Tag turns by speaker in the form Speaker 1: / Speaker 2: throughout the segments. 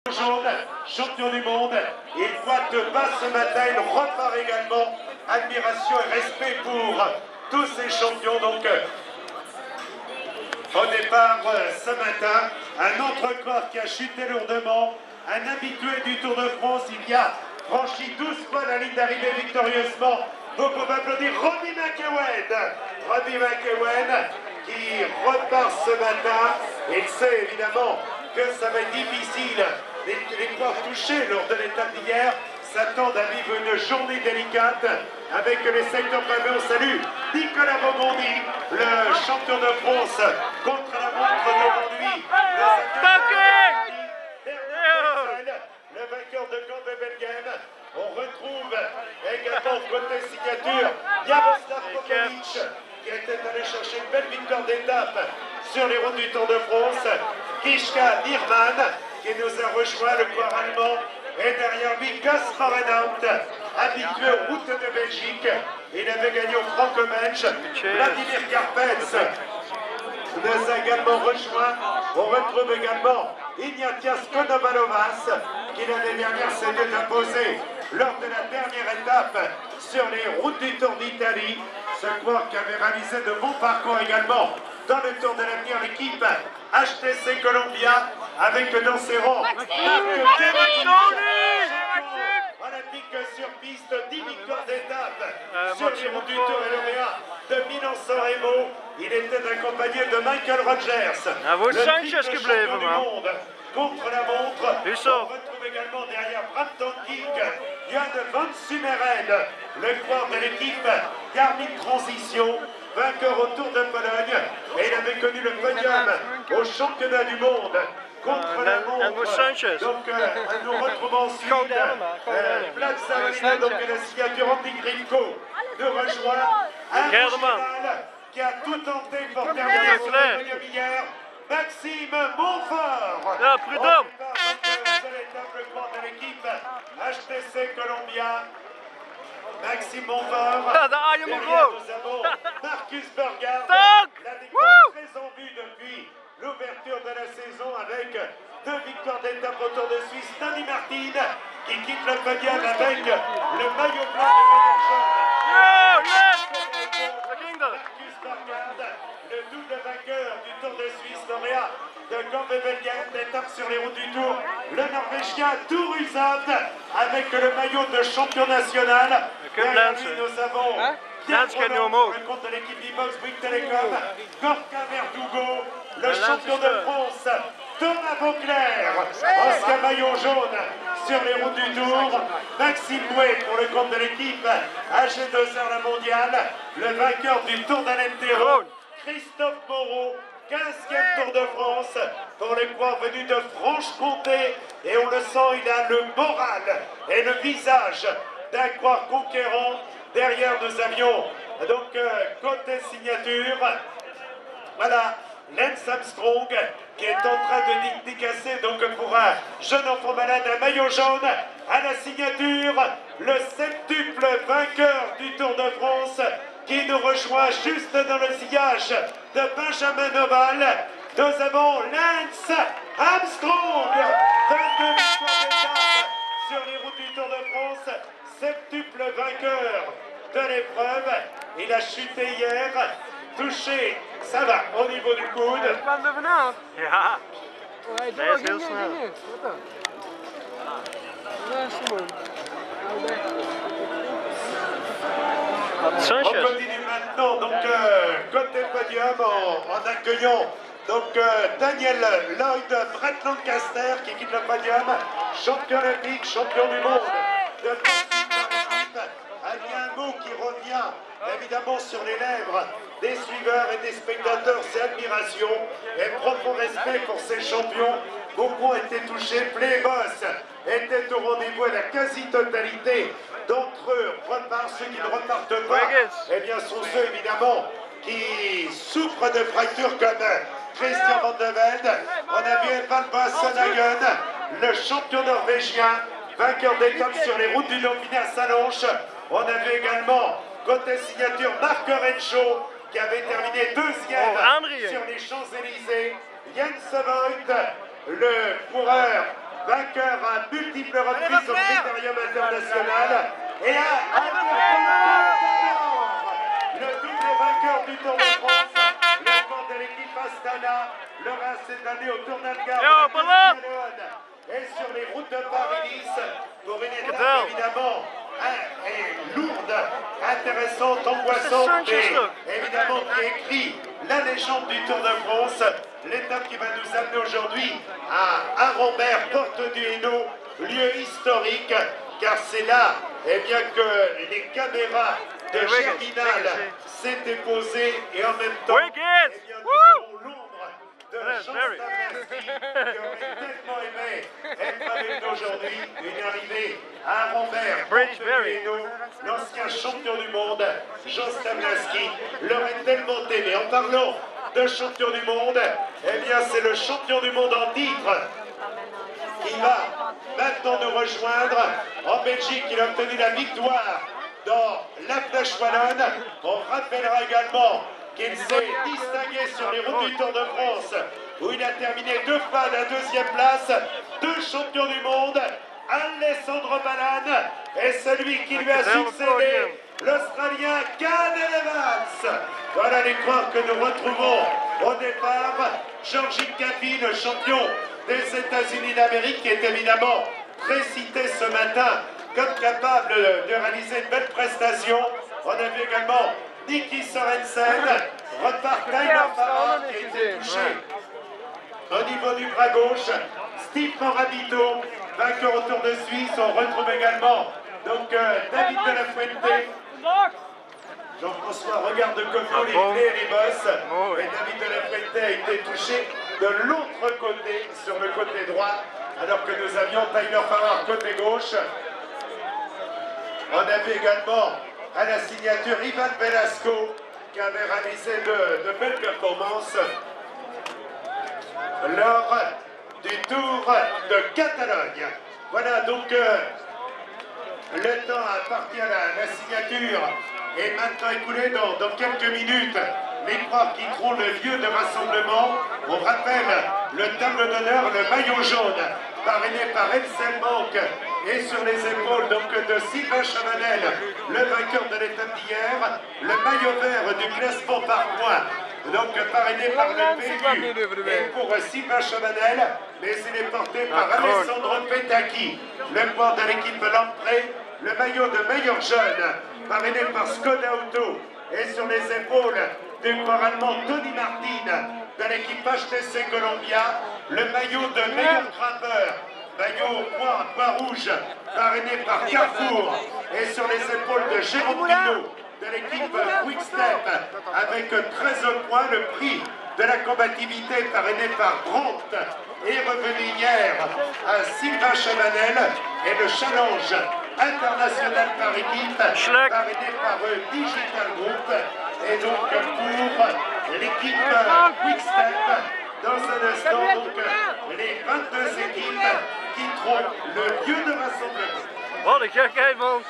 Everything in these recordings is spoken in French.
Speaker 1: Jaune, champion du monde, il pointe bas ce matin, il repart également. Admiration et respect pour tous ces champions. Donc, au départ ce matin, un autre corps qui a chuté lourdement, un habitué du Tour de France, il y a franchi 12 fois la ligne d'arrivée victorieusement. Vous pouvez applaudir Robbie McEwen. Robbie McEwen qui repart ce matin. Il sait évidemment que ça va être difficile. Les corps touchés lors de l'étape d'hier s'attendent à vivre une journée délicate avec les secteurs pavés. On salue Nicolas Bogondi, le champion de France, contre la montre devant lui. Le vainqueur de Campbell-Belgen. On retrouve également côté signature Jaroslav Popovic qui était allé chercher une belle victoire d'étape sur les routes du Tour de France. Kishka Nierman qui nous a rejoint, le corps allemand, et derrière lui Gaspar Enaut, habitué aux routes de Belgique. Il avait gagné au Franco-Belge. Vladimir Karpets nous a également rejoint. On retrouve également Ignatias Konovalovas qui l'année dernière s'était imposé lors de la dernière étape sur les routes du Tour d'Italie. Ce coureur qui avait réalisé de bons parcours également dans le Tour de l'avenir, l'équipe HTC Columbia avec dans ses rangs olympique sur piste, 10 victoires d'étape sur les routes du Tour et lauréat de Milan-San Remo. Il était accompagné de Michael Rogers, le triple champion du monde contre la montre. On retrouve également derrière Brampton King, Jan van Sumeren, le coureur de l'équipe Garmin Transition, vainqueur au Tour de Pologne, et il avait connu le podium au championnat du monde contre la montre. Donc nous retrouvons ensuite Vlad Savonina, donc la signature Andy Grimko nous rejoint. Un général qui a tout tenté pour terminer sur le podium hier, Maxime Montfort.
Speaker 2: Prud'homme.
Speaker 1: Le coureur de l'équipe HTC Columbia. Maxime Montfort. Derrière, nous avons Marcus Burgard. La découverte très en vue depuis l'ouverture de la saison avec 2 victoires d'étape au Tour de Suisse. Tony Martin qui quitte le podium avec le maillot blanc de meilleur jaune. Marcus Burgard, le double vainqueur du Tour de Suisse, lauréat de Campbell-Belgen, d'étape sur les routes du Tour, le Norvégien Toruzad avec le maillot de champion national. Derrière lui, nous avons Pierre Roland pour le compte de l'équipe Imox Bouygues Télécom, Gorka Verdugo, le champion de France, Thomas Beauclerc, Oscar maillot jaune sur les routes du Tour, Maxime Bouet pour le compte de l'équipe AG2R la mondiale, le vainqueur du Tour d'Alentejo, Christophe Moreau, 15e Tour de France pour les coureurs venus de Franche-Comté, et on le sent, il a le moral et le visage d'un coureur conquérant. Derrière nous avions donc côté signature, voilà, Lance Armstrong qui est en train de décasser donc pour un jeune enfant malade un maillot jaune. À la signature, le septuple vainqueur du Tour de France qui nous rejoint juste dans le sillage de Benjamin Oval. Nous avons Lance Armstrong, 22 victoires d'étape sur les routes du Tour de France, septuple vainqueur de l'épreuve. Il a chuté hier, touché, ça va, au niveau du coude.
Speaker 2: Ja.
Speaker 3: Nee, is heel snel.
Speaker 1: On continue maintenant, donc côté podium en accueillant donc Daniel Lloyd, Brett Lancaster qui quitte le podium, champion olympique, champion du monde de il y a un mot qui revient évidemment sur les lèvres des suiveurs et des spectateurs, c'est admiration et profond respect pour ces champions. Beaucoup ont été touchés, Playboss était au rendez-vous à la quasi-totalité d'entre eux repartent. Ceux qui ne repartent pas, eh bien sont ceux évidemment qui souffrent de fractures comme Christian Van de Velde. On a vu Evan Boasson-Hagen, le champion norvégien, vainqueur d'étape sur les routes du Dauphiné à Salonche. On a vu également, côté signature, Marc Renshaw, qui avait terminé 2e sur les Champs-Élysées. Jens Voigt, le coureur vainqueur à multiples reprises au critérium international, et à le double vainqueur du Tour de France, le sport de l'équipe Astana, le Reims cette année au Tournoi de Garde et sur les routes de Paris-Nice pour une étape évidemment lourde, intéressante, angoissante, et évidemment qui écrit la légende du Tour de France, l'étape qui va nous amener aujourd'hui à Arambert, porte du Hainaut, lieu historique, car c'est là bien, que les caméras de Germinal s'étaient posées et en même temps, bien, nous avons l'ombre de Jean Stanislavski qui aurait tellement aimé être avec nous aujourd'hui. Une arrivée à Arambert, porte du Hainaut, l'ancien champion du monde, Jean Stanislavski, l'aurait tellement aimé. En parlant de champion du monde, eh bien c'est le champion du monde en titre qui va maintenant nous rejoindre. En Belgique, il a obtenu la victoire dans la Flèche Wallonne. On rappellera également qu'il s'est distingué sur les routes du Tour de France, où il a terminé 2 fois à la 2e place, 2 champions du monde, Alessandro Ballan, et celui qui lui a succédé, l'Australien Gad Evans. Voilà les 3 que nous retrouvons au départ. Georgie Capi, le champion des États-Unis d'Amérique, qui est évidemment très cité ce matin comme capable de réaliser une belle prestation. On a vu également Niki Sorensen, repart Tyler Farrar qui a été touché au niveau du bras gauche, Steve Morabito, vainqueur au Tour de Suisse. On retrouve également donc David de la Fuente. Jean-François regarde de Coco les plaies et les bosses. Et David de la Fuente a été touché de l'autre côté, sur le côté droit, alors que nous avions Tyler Farrar côté gauche. On avait également à la signature Ivan Velasco, qui avait réalisé de belles performances lors du Tour de Catalogne. Voilà donc le temps à partir la signature est maintenant écoulé dans quelques minutes. Les 3 quitteront le lieu de rassemblement. On rappelle le tableau d'honneur, le maillot jaune, parrainé par Elsen Bank, et sur les épaules donc de Sylvain Chavanel, le vainqueur de l'étape d'hier, le maillot vert du classement par points, donc parrainé par le PU, et pour Sylvain Chavanel, mais il est porté par Alessandro Petacchi, le point de l'équipe Lamprey, le maillot de meilleur jeune, parrainé par Skoda Auto, et sur les épaules du corps allemand Tony Martin de l'équipe HTC Columbia, le maillot de meilleur grimpeur, maillot point rouge, parrainé par Carrefour, et sur les épaules de Jérôme Dino de l'équipe Quick-Step, avec 13 points, le prix de la combativité parrainé par Brandt est revenu hier à Sylvain Chavanel, et le challenge international par équipe parrainé par Digital Group, et donc pour l'équipe Quick-Step, dans un instant, donc les 22 équipes quitteront le lieu de rassemblement.
Speaker 3: Oh, de gekheid, man!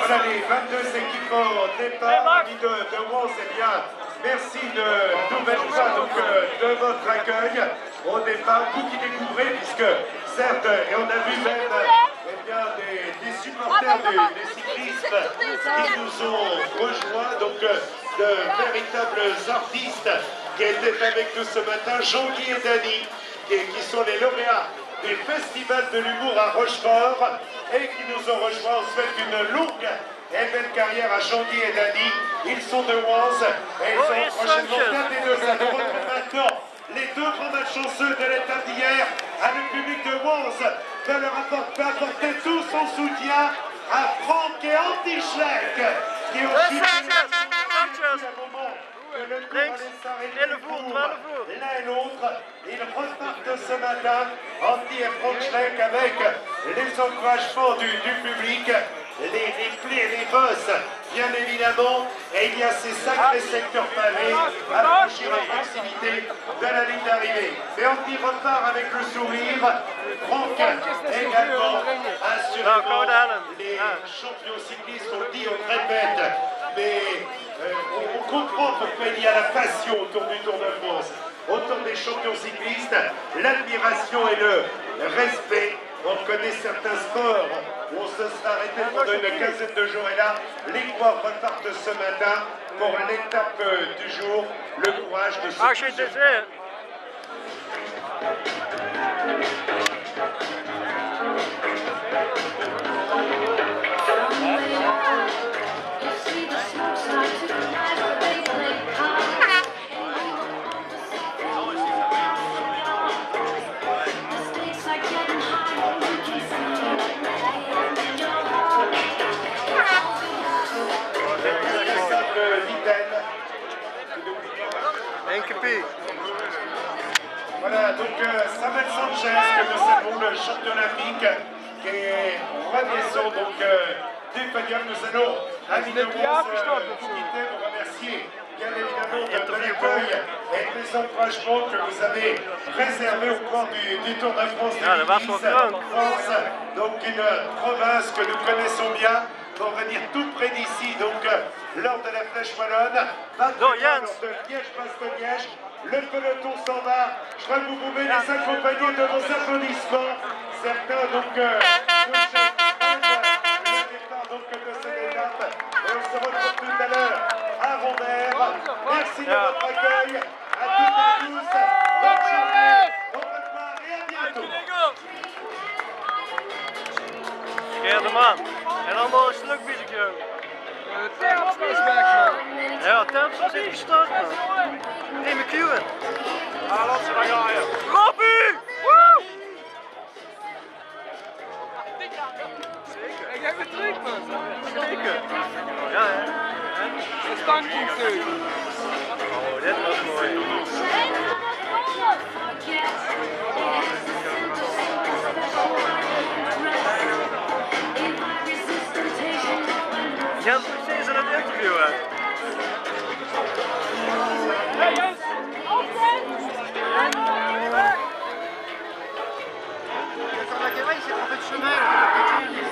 Speaker 1: Voilà les 22 équipes au départ de Wons. Eh bien, merci de nouvelle fois donc, de votre accueil au départ, vous qui découvrez, puisque certes, et on a vu même eh bien, des supporters des cyclistes qui nous ont rejoints, donc de véritables artistes qui étaient avec nous ce matin, Jean-Guy et Dany, qui sont les lauréats du Festival de l'humour à Rochefort et qui nous ont rejoints. On souhaite une longue et belle carrière à Jean-Guy et Dany. Ils sont de Wons et ils sont prochainement bien des deux. Ça nous retrouve maintenant les 2 grands malchanceux de l'étape d'hier. Le public de Wons peut leur apporter tout son soutien à Franck et Andy Schleck qui ont suivi le tour allait s'arrêter l'un et l'autre. Ils repartent ce matin, Andy et Franck Schleck, avec les encouragements du public. les bosses, bien évidemment, et il y a ces sacrés secteurs pavés à franchir à proximité de la ligne d'arrivée. Mais on y repart avec le sourire. Franck également, assurément, les champions cyclistes, on le dit, on le répète, mais on comprend pourquoi il y a la passion autour du Tour de France, autour des champions cyclistes, l'admiration et le respect. On connaît certains sports où on se sera arrêté pendant une quinzaine de jours et là, les coureurs repartent ce matin pour l'étape du jour, le courage de se... Voilà, donc Samuel Sanchez, que nous savons, le champion olympique, qui est redescend donc du podium. Nous allons, amis de France, vous quitter, vous remercier bien évidemment de l'accueil et des encouragements que vous avez réservés au cours du Tour de France 2010. France, donc une province que nous connaissons bien, pour venir tout près d'ici, donc lors de la Flèche Wallonne, lors de Liège-Bastogne-Liège. Le peloton s'en va. Je crois que vous pouvez les accompagner de vos applaudissements. Certains donc le départ donc de cette étape. Et on se retrouve tout à l'heure à Ronvert. Merci de votre accueil. À toutes et tous. Bonne journée. Bon repas et à bientôt.
Speaker 2: Skeerde man. En allemaal een slukbiezen.
Speaker 3: Terpstra is weg, man.
Speaker 2: Ja, Terpstra zit gestart, man. Hey, McEwen.
Speaker 1: Ah, laat ze maar gaan.
Speaker 2: Robbie! Woe!
Speaker 3: Ik heb het terug, man.
Speaker 2: Zeker. Ja, hè.
Speaker 3: De stanking terug.
Speaker 2: Oh, dit was mooi. Jens, precies in het interview, hè.
Speaker 3: Hey, Jens!
Speaker 4: Sur la guerre, c'est en fait chemin.